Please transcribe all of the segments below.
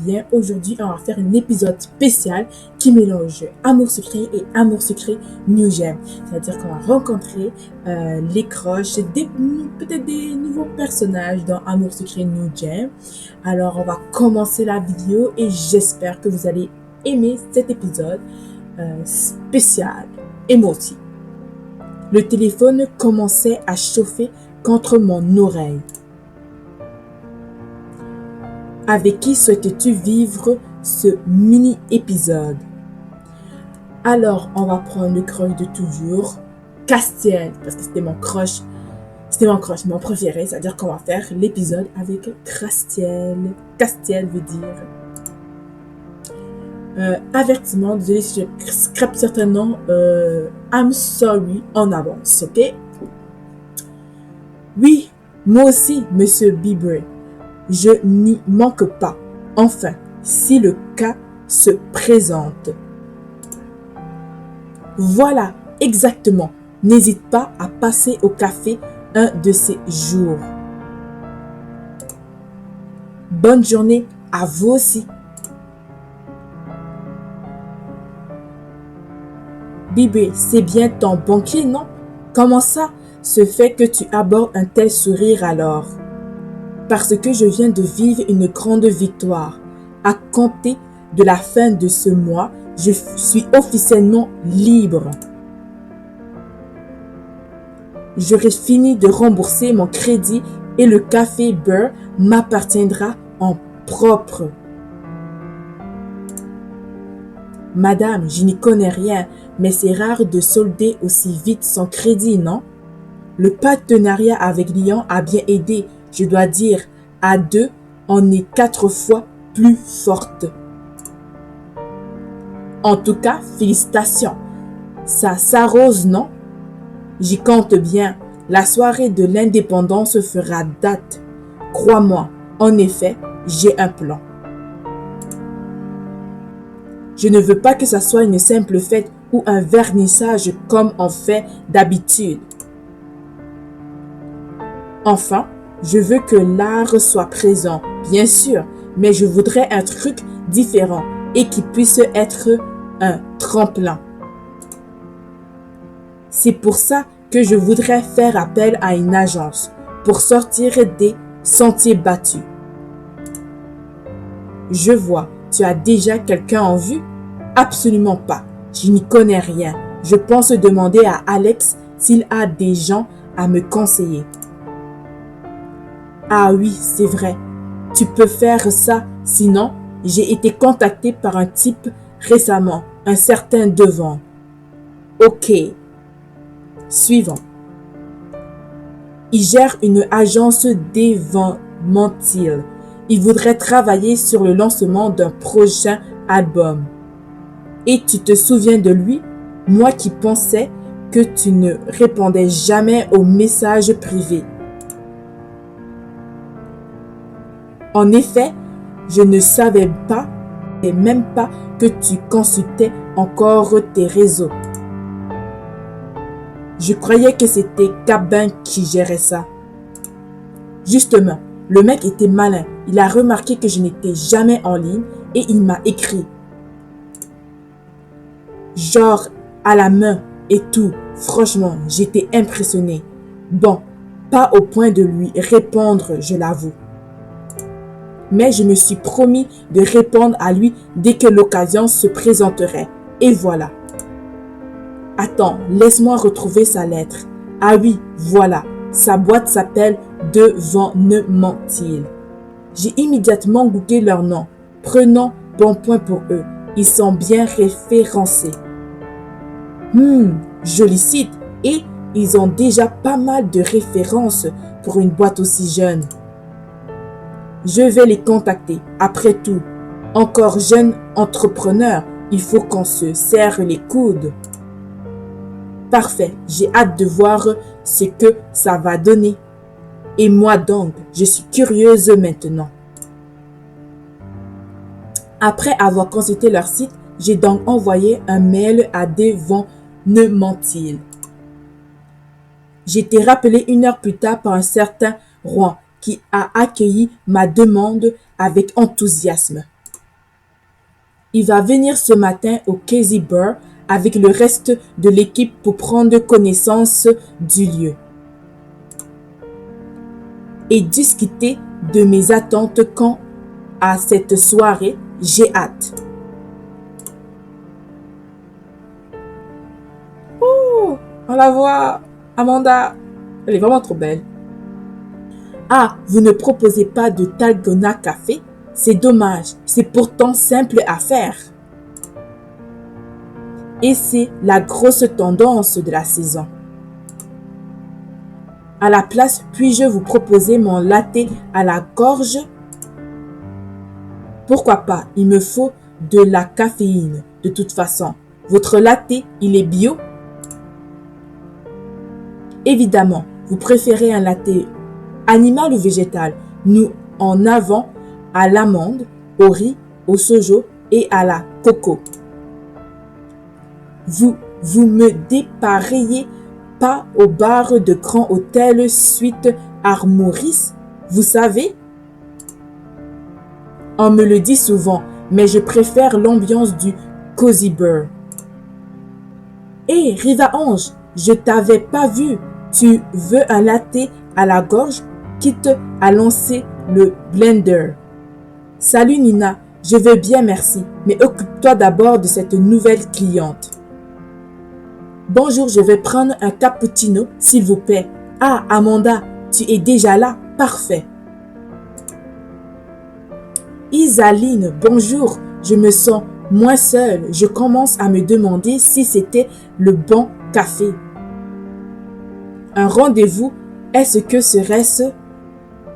Bien, aujourd'hui, on va faire un épisode spécial qui mélange amour secret et amour secret New Gem. C'est-à-dire qu'on va rencontrer les crushs, peut-être des nouveaux personnages dans Amour secret New Gem. Alors, on va commencer la vidéo et j'espère que vous allez aimer cet épisode spécial et moi aussi. Le téléphone commençait à chauffer contre mon oreille. Avec qui souhaites-tu vivre ce mini-épisode? Alors, on va prendre le crush de toujours, Castiel, parce que c'était mon crush, mon préféré, c'est-à-dire qu'on va faire l'épisode avec Castiel. Castiel veut dire avertissement, désolé si je scrape certains noms, I'm sorry en avance, ok? Oui, moi aussi, Monsieur Bieber. Je n'y manque pas. Enfin, si le cas se présente. Voilà, exactement. N'hésite pas à passer au café un de ces jours. Bonne journée à vous aussi. Bibé, c'est bien ton banquier, non? Comment ça se fait que tu abordes un tel sourire alors? Parce que je viens de vivre une grande victoire. À compter de la fin de ce mois, je suis officiellement libre. J'aurai fini de rembourser mon crédit et le café Beurre m'appartiendra en propre. Madame, je n'y connais rien, mais c'est rare de solder aussi vite son crédit, non? Le partenariat avec Lyon a bien aidé. Je dois dire, à deux, on est 4 fois plus forte. En tout cas, félicitations. Ça s'arrose, non? J'y compte bien. La soirée de l'indépendance fera date. Crois-moi, en effet, j'ai un plan. Je ne veux pas que ça soit une simple fête ou un vernissage comme on fait d'habitude. Enfin, je veux que l'art soit présent, bien sûr, mais je voudrais un truc différent et qui puisse être un tremplin. C'est pour ça que je voudrais faire appel à une agence pour sortir des sentiers battus. Je vois, tu as déjà quelqu'un en vue? Absolument pas, je n'y connais rien. Je pense demander à Alex s'il a des gens à me conseiller. Ah oui, c'est vrai. Tu peux faire ça. Sinon, j'ai été contacté par un type récemment, un certain Devant. Ok. Suivant. Il gère une agence d'événementiel. Il voudrait travailler sur le lancement d'un prochain album. Et tu te souviens de lui? Moi qui pensais que tu ne répondais jamais aux messages privés. En effet, je ne savais pas et même pas que tu consultais encore tes réseaux. Je croyais que c'était Cabin qui gérait ça. Justement, le mec était malin. Il a remarqué que je n'étais jamais en ligne et il m'a écrit. Genre à la main et tout. Franchement, j'étais impressionnée. Bon, pas au point de lui répondre, je l'avoue. Mais je me suis promis de répondre à lui dès que l'occasion se présenterait. Et voilà. Attends, laisse-moi retrouver sa lettre. Ah oui, voilà. Sa boîte s'appelle Devenement-il. J'ai immédiatement googlé leur nom. Prenons bon point pour eux. Ils sont bien référencés. Joli site. Et ils ont déjà pas mal de références pour une boîte aussi jeune. Je vais les contacter. Après tout, encore jeune entrepreneur, il faut qu'on se serre les coudes. Parfait, j'ai hâte de voir ce que ça va donner. Et moi donc, je suis curieuse maintenant. Après avoir consulté leur site, j'ai donc envoyé un mail à Devenement-il. J'ai été rappelé 1 heure plus tard par un certain Rouen qui a accueilli ma demande avec enthousiasme. Il va venir ce matin au Casey Bar avec le reste de l'équipe pour prendre connaissance du lieu et discuter de mes attentes quant à cette soirée. J'ai hâte. Oh, on la voit, Amanda. Elle est vraiment trop belle. Ah, vous ne proposez pas de Dalgona Café? C'est dommage, c'est pourtant simple à faire. Et c'est la grosse tendance de la saison. À la place, puis-je vous proposer mon latte à la gorge? Pourquoi pas, il me faut de la caféine. De toute façon, votre latte, il est bio? Évidemment, vous préférez un latte animal ou végétal? Nous en avons à l'amande, au riz, au sojo et à la coco. Vous me dépareillez pas au bar de Grand Hôtel Suite Armoris, vous savez? On me le dit souvent, mais je préfère l'ambiance du Cozy Bar. Hé, Riva Ange, je t'avais pas vu. Tu veux un latte à la gorge? Quitte à lancer le blender. Salut Nina, je vais bien merci, mais occupe-toi d'abord de cette nouvelle cliente. Bonjour, je vais prendre un cappuccino, s'il vous plaît. Ah, Amanda, tu es déjà là? Parfait. Isaline, bonjour, je me sens moins seule. Je commence à me demander si c'était le bon café. Un rendez-vous, est-ce que serait-ce?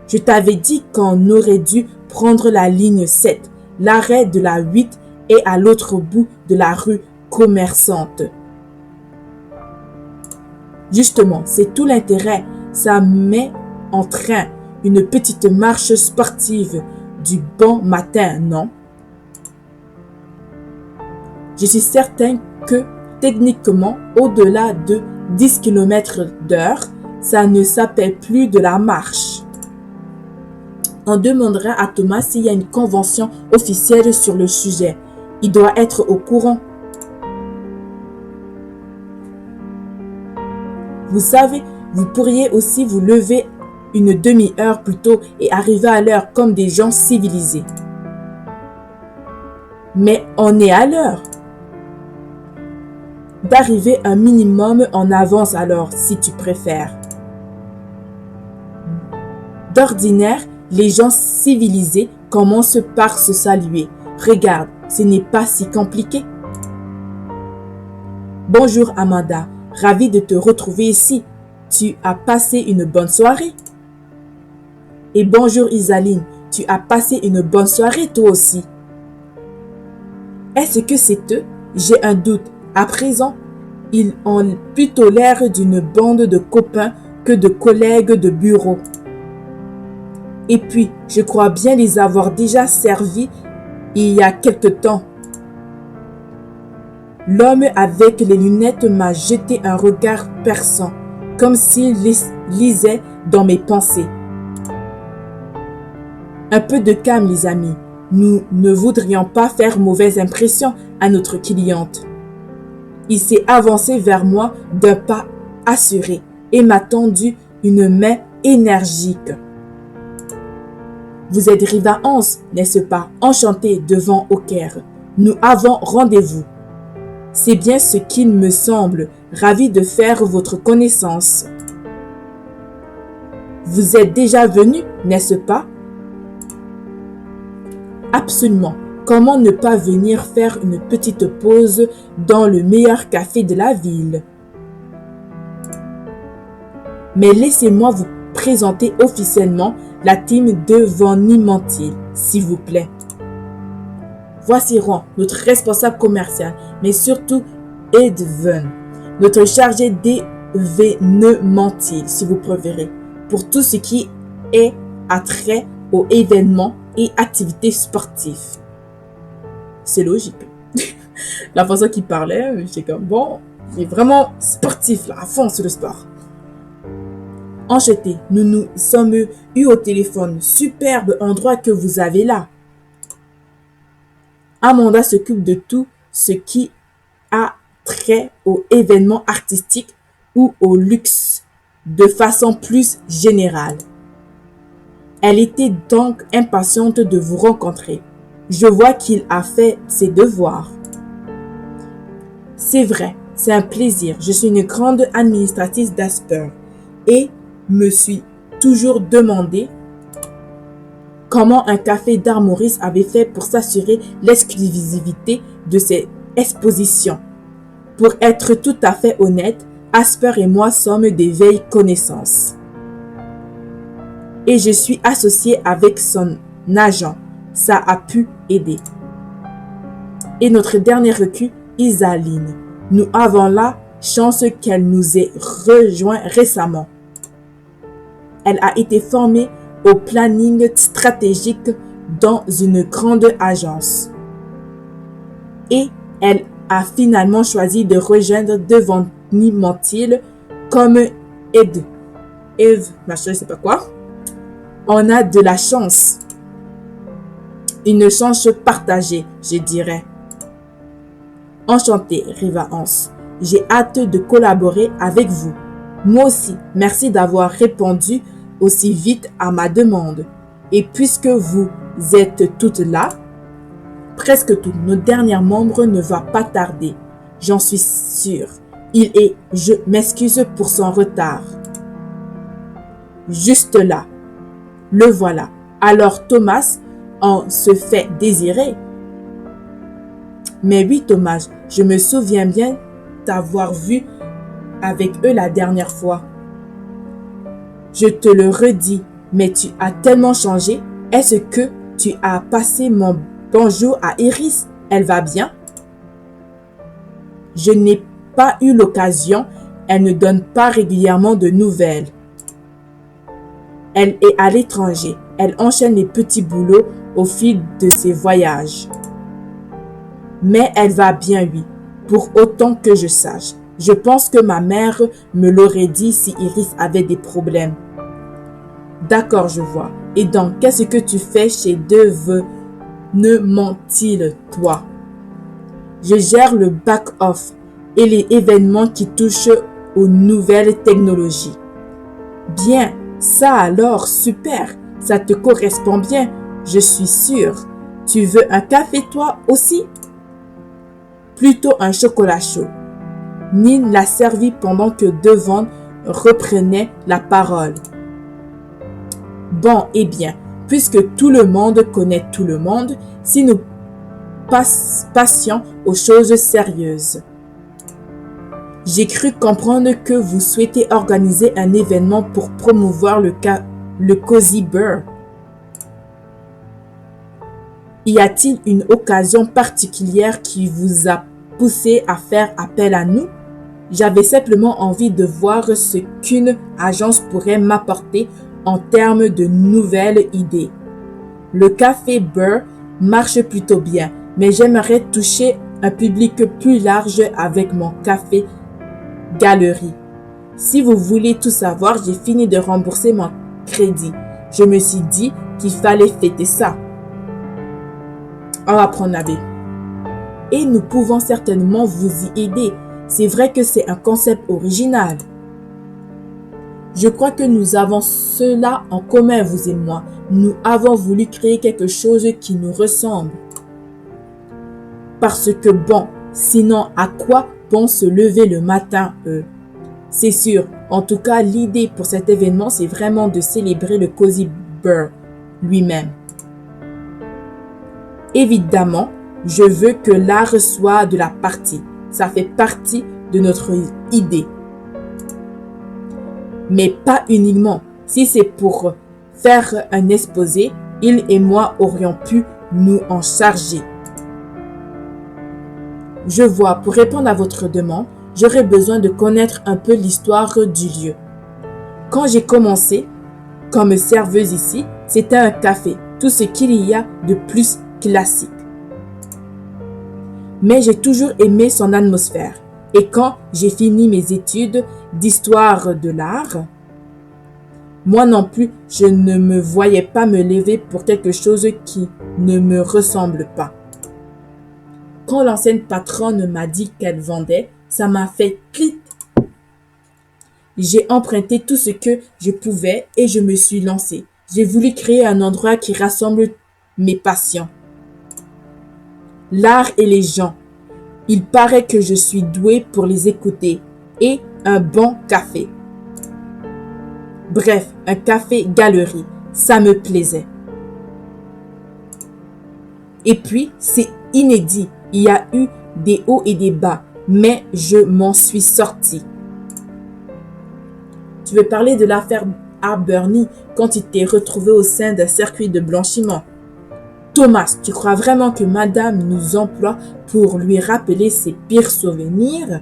Je t'avais dit qu'on aurait dû prendre la ligne 7. L'arrêt de la 8 est à l'autre bout de la rue commerçante. Justement, c'est tout l'intérêt. Ça met en train une petite marche sportive du bon matin, non? Je suis certain que techniquement, au-delà de 10 km/h, ça ne s'appelle plus de la marche. On demandera à Thomas s'il y a une convention officielle sur le sujet. Il doit être au courant. Vous savez, vous pourriez aussi vous lever une demi-heure plus tôt et arriver à l'heure comme des gens civilisés. Mais on est à l'heure. D'arriver un minimum en avance alors, si tu préfères. D'ordinaire, les gens civilisés commencent par se saluer. Regarde, ce n'est pas si compliqué. Bonjour Amanda, ravie de te retrouver ici. Tu as passé une bonne soirée? Et bonjour Isaline, tu as passé une bonne soirée toi aussi? Est-ce que c'est eux? J'ai un doute. À présent, ils ont plutôt l'air d'une bande de copains que de collègues de bureau. Et puis, je crois bien les avoir déjà servis il y a quelque temps. L'homme avec les lunettes m'a jeté un regard perçant, comme s'il lisait dans mes pensées. Un peu de calme, les amis. Nous ne voudrions pas faire mauvaise impression à notre cliente. Il s'est avancé vers moi d'un pas assuré et m'a tendu une main énergique. Vous êtes Riva Hans, n'est-ce pas? Enchanté devant Aucaire. Nous avons rendez-vous. C'est bien ce qu'il me semble. Ravi de faire votre connaissance. Vous êtes déjà venu, n'est-ce pas? Absolument. Comment ne pas venir faire une petite pause dans le meilleur café de la ville? Mais laissez-moi vous présenter officiellement la team de Venimentil, s'il vous plaît. Voici Ron, notre responsable commercial, mais surtout Edven, notre chargé d'événementiel, si vous préférez, pour tout ce qui est attrait aux événements et activités sportives. C'est logique. La façon qu'il parlait, j'étais comme, bon, il est vraiment sportif, là, à fond sur le sport. Enchanté, nous nous sommes eu au téléphone. Superbe endroit que vous avez là. Amanda s'occupe de tout ce qui a trait aux événements artistiques ou au luxe de façon plus générale. Elle était donc impatiente de vous rencontrer. Je vois qu'il a fait ses devoirs. C'est vrai, c'est un plaisir. Je suis une grande administratrice d'Asper et me suis toujours demandé comment un café d'art Maurice avait fait pour s'assurer l'exclusivité de ses expositions. Pour être tout à fait honnête, Asper et moi sommes des vieilles connaissances. Et je suis associée avec son agent. Ça a pu aider. Et notre dernier recul, Isaline. Nous avons la chance qu'elle nous ait rejoint récemment. Elle a été formée au planning stratégique dans une grande agence. Et elle a finalement choisi de rejoindre Devant-Ni Mentil comme aide. Eve, machin, je sais pas quoi. On a de la chance. Une chance partagée, je dirais. Enchantée, Riva Hans. J'ai hâte de collaborer avec vous. Moi aussi, merci d'avoir répondu aussi vite à ma demande. Et puisque vous êtes toutes là, presque tous nos derniers membres ne va pas tarder. J'en suis sûre. Je m'excuse pour son retard. Juste là. Le voilà. Alors Thomas, on se fait désirer. Mais oui Thomas, je me souviens bien t'avoir vu avec eux la dernière fois. Je te le redis, mais tu as tellement changé. Est-ce que tu as passé mon bonjour à Iris? Elle va bien? Je n'ai pas eu l'occasion. Elle ne donne pas régulièrement de nouvelles. Elle est à l'étranger. Elle enchaîne les petits boulots au fil de ses voyages. Mais elle va bien, oui, pour autant que je sache. Je pense que ma mère me l'aurait dit si Iris avait des problèmes. D'accord, je vois. Et donc, qu'est-ce que tu fais chez Devant-Ni-Mentil, toi? Je gère le back-off et les événements qui touchent aux nouvelles technologies. Bien, ça alors, super, ça te correspond bien, je suis sûre. Tu veux un café toi aussi? Plutôt un chocolat chaud. Nin l'a servi pendant que Devant reprenait la parole. Bon, eh bien, puisque tout le monde connaît tout le monde, si nous passions aux choses sérieuses. J'ai cru comprendre que vous souhaitez organiser un événement pour promouvoir le Cozy Bear. Y a-t-il une occasion particulière qui vous a poussé à faire appel à nous? J'avais simplement envie de voir ce qu'une agence pourrait m'apporter en termes de nouvelles idées. Le café Bear marche plutôt bien, mais j'aimerais toucher un public plus large avec mon café galerie. Si vous voulez tout savoir, j'ai fini de rembourser mon crédit. Je me suis dit qu'il fallait fêter ça. On va prendre la baie. Et nous pouvons certainement vous y aider. C'est vrai que c'est un concept original. Je crois que nous avons cela en commun, vous et moi. Nous avons voulu créer quelque chose qui nous ressemble. Parce que bon, sinon à quoi bon se lever le matin, C'est sûr. En tout cas, l'idée pour cet événement, c'est vraiment de célébrer le Cozy Bear lui-même. Évidemment, je veux que l'art soit de la partie. Ça fait partie de notre idée. Mais pas uniquement. Si c'est pour faire un exposé, il et moi aurions pu nous en charger. Je vois, pour répondre à votre demande, j'aurais besoin de connaître un peu l'histoire du lieu. Quand j'ai commencé, comme serveuse ici, c'était un café, tout ce qu'il y a de plus classique. Mais j'ai toujours aimé son atmosphère. Et quand j'ai fini mes études d'histoire de l'art, moi non plus, je ne me voyais pas me lever pour quelque chose qui ne me ressemble pas. Quand l'ancienne patronne m'a dit qu'elle vendait, ça m'a fait clic. J'ai emprunté tout ce que je pouvais et je me suis lancé. J'ai voulu créer un endroit qui rassemble mes passions. L'art et les gens. Il paraît que je suis douée pour les écouter. Et un bon café. Bref, un café-galerie. Ça me plaisait. Et puis, c'est inédit. Il y a eu des hauts et des bas, mais je m'en suis sortie. Tu veux parler de l'affaire Bernie quand il t'est retrouvé au sein d'un circuit de blanchiment? Thomas, tu crois vraiment que madame nous emploie pour lui rappeler ses pires souvenirs?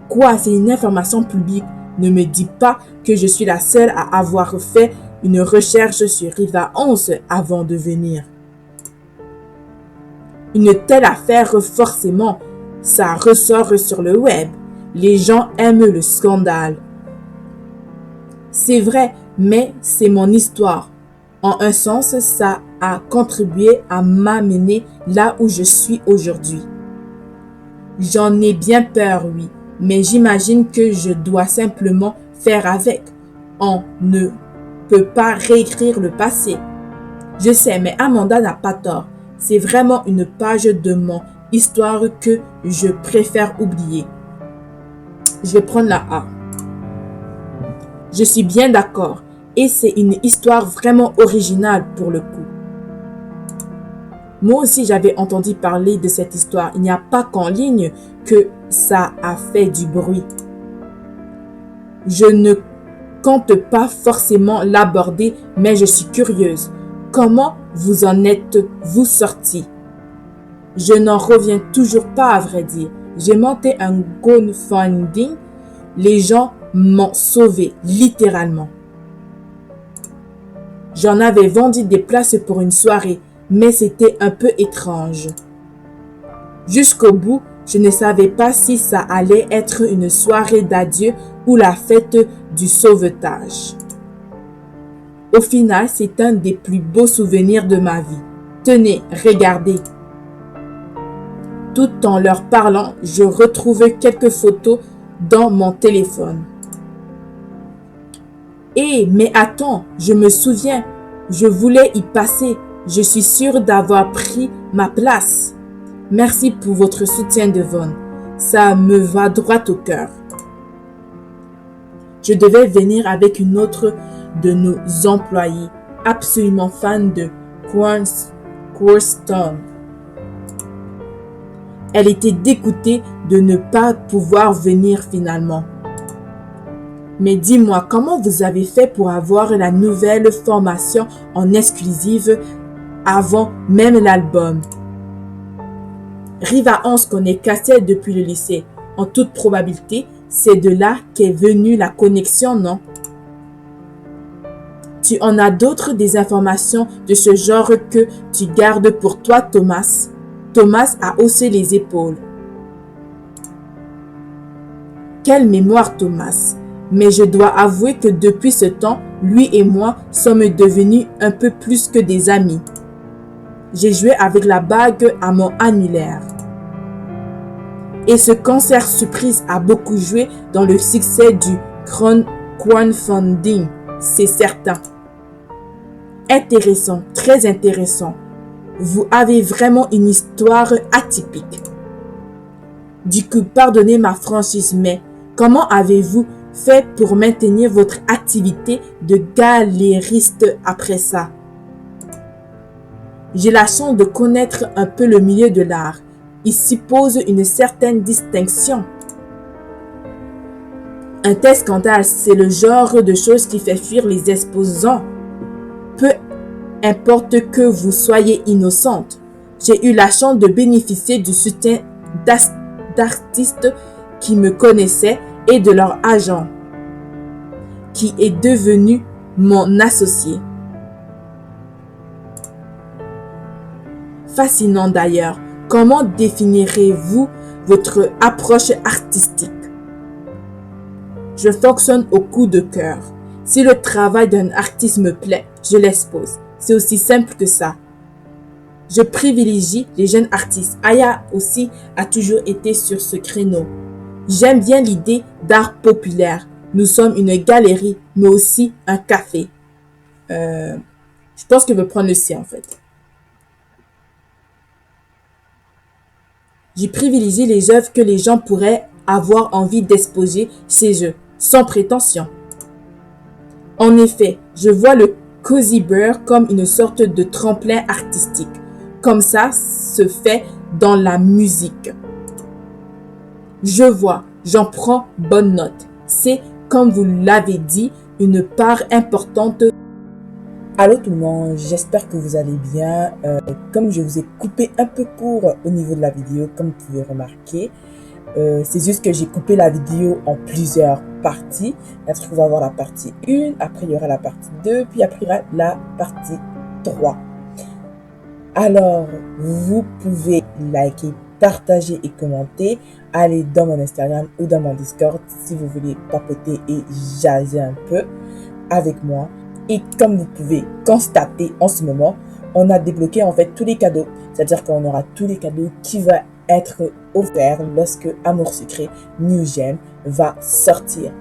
Quoi, c'est une information publique. Ne me dis pas que je suis la seule à avoir fait une recherche sur Riva 11 avant de venir. Une telle affaire, forcément, ça ressort sur le web. Les gens aiment le scandale. C'est vrai, mais c'est mon histoire. En un sens, ça a contribué à m'amener là où je suis aujourd'hui. J'en ai bien peur, oui, mais j'imagine que je dois simplement faire avec. On ne peut pas réécrire le passé. Je sais, mais Amanda n'a pas tort. C'est vraiment une page de mon histoire que je préfère oublier. Je vais prendre la A. Je suis bien d'accord. Et c'est une histoire vraiment originale pour le coup. Moi aussi, j'avais entendu parler de cette histoire. Il n'y a pas qu'en ligne que ça a fait du bruit. Je ne compte pas forcément l'aborder, mais je suis curieuse. Comment vous en êtes-vous sorti? Je n'en reviens toujours pas, à vrai dire. J'ai monté un GoFundMe. Les gens m'ont sauvé, littéralement. J'en avais vendu des places pour une soirée, mais c'était un peu étrange. Jusqu'au bout, je ne savais pas si ça allait être une soirée d'adieu ou la fête du sauvetage. Au final, c'est un des plus beaux souvenirs de ma vie. Tenez, regardez. Tout en leur parlant, je retrouvais quelques photos dans mon téléphone. Mais attends, je me souviens, je voulais y passer. Je suis sûre d'avoir pris ma place. Merci pour votre soutien, Devon. Ça me va droit au cœur. Je devais venir avec une autre de nos employés, absolument fan de Cornerstone. Elle était dégoûtée de ne pas pouvoir venir finalement. Mais dis-moi, comment vous avez fait pour avoir la nouvelle formation en exclusive avant même l'album? Riva 11 connaît Cassel depuis le lycée. En toute probabilité, c'est de là qu'est venue la connexion, non? Tu en as d'autres des informations de ce genre que tu gardes pour toi, Thomas? Thomas a haussé les épaules. Quelle mémoire, Thomas! Mais je dois avouer que depuis ce temps, lui et moi sommes devenus un peu plus que des amis. J'ai joué avec la bague à mon annulaire. Et ce concert surprise a beaucoup joué dans le succès du crowdfunding, c'est certain. Intéressant, très intéressant. Vous avez vraiment une histoire atypique. Du coup, pardonnez ma franchise, mais comment avez-vous fait pour maintenir votre activité de galériste après ça? J'ai la chance de connaître un peu le milieu de l'art. Il suppose une certaine distinction. Un tel scandale, c'est le genre de chose qui fait fuir les exposants. Peu importe que vous soyez innocente. J'ai eu la chance de bénéficier du soutien d'artistes qui me connaissaient et de leur agent, qui est devenu mon associé. Fascinant d'ailleurs. Comment définirez-vous votre approche artistique? Je fonctionne au coup de cœur. Si le travail d'un artiste me plaît, je l'expose. C'est aussi simple que ça. Je privilégie les jeunes artistes. Aya aussi a toujours été sur ce créneau. J'aime bien l'idée d'art populaire. Nous sommes une galerie, mais aussi un café. Je pense que je vais prendre le C en fait. Je privilégie les œuvres que les gens pourraient avoir envie d'exposer chez eux, sans prétention. En effet, je vois le Cozy Bear comme une sorte de tremplin artistique. Comme ça se fait dans la musique. Je vois, j'en prends bonne note. C'est, comme vous l'avez dit, une part importante. Allô tout le monde, j'espère que vous allez bien. Comme je vous ai coupé un peu court au niveau de la vidéo, comme vous pouvez remarquer, c'est juste que j'ai coupé la vidéo en plusieurs parties. On va avoir la partie 1, après il y aura la partie 2, puis après il y aura la partie 3. Alors, vous pouvez liker, partager et commenter. Allez dans mon Instagram ou dans mon Discord si vous voulez papoter et jaser un peu avec moi. Et comme vous pouvez constater en ce moment, on a débloqué en fait tous les cadeaux. C'est-à-dire qu'on aura tous les cadeaux qui vont être offerts lorsque Amour Secret New Gem va sortir.